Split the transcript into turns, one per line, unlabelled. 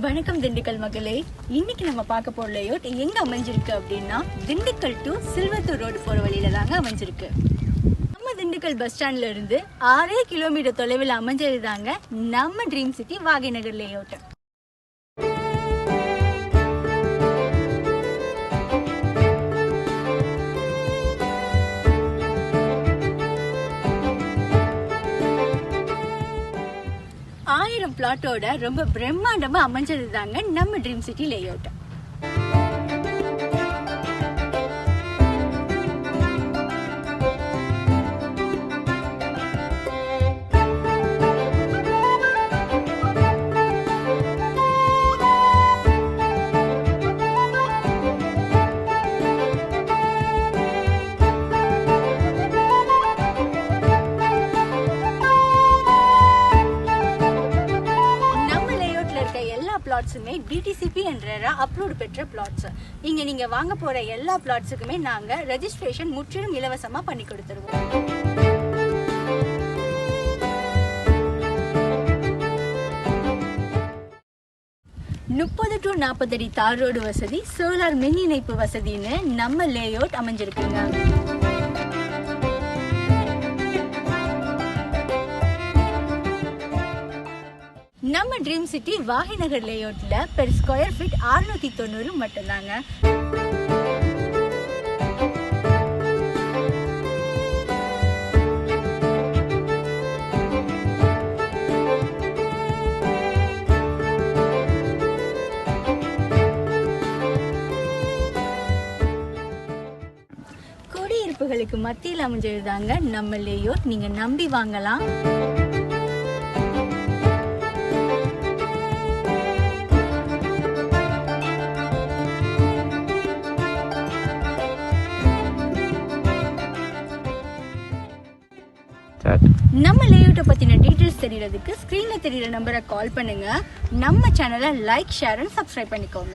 வணக்கம் திண்டுக்கல் மக்களே. இன்னைக்கு நம்ம பார்க்க போற லேஅவுட் எங்க அமைஞ்சிருக்கு அப்படின்னா திண்டுக்கல் டு சில்வத்தூர் ரோடு போற வழியில தாங்க அமைஞ்சிருக்கு. நம்ம திண்டுக்கல் பஸ் ஸ்டாண்ட்ல இருந்து 6 கிலோமீட்டர் தொலைவில் அமைஞ்சது தாங்க நம்ம ட்ரீம் சிட்டி வாகை நகர் லேஅவுட். பிளாட்டோட ரொம்ப பிரம்மாண்டமா அமைஞ்சது தாங்க நம்ம ட்ரீம் சிட்டி லேஅவுட். DTCP என்ற அப்ரூவ்ட் பெற்ற பிளாட்ஸ். இங்க நீங்க வாங்க போற எல்லா பிளாட்ஸுக்குமே நாங்க ரெஜிஸ்ட்ரேஷன் முற்றிலும் இலவசமா பண்ணி கொடுத்துருவோம். 30 to 40 அடி தார் ரோடு வசதி, சோலார் மின் இணைப்பு வசதின்னு நம்ம லேஅவுட் அமைஞ்சிருக்குங்க. நம்ம ட்ரீம் சிட்டி வாகை நகர் லேஅவுட்ல பெர் ஸ்கொயர் ஃபீட் 690 மட்டும்தாங்க. குடியிருப்புகளுக்கு மத்தியில் அமைஞ்சதுதாங்க நம்ம லேஅவுட். நீங்க நம்பி வாங்கலாம். நம்ம லேஅவுட்டை பத்தின டீடைல்ஸ் தெரியறதுக்கு ஸ்கிரீன்ல தெரியுற நம்பரை கால் பண்ணுங்க. நம்ம சேனலை லைக், ஷேர் அண்ட் சப்ஸ்கிரைப் பண்ணிக்கோங்க.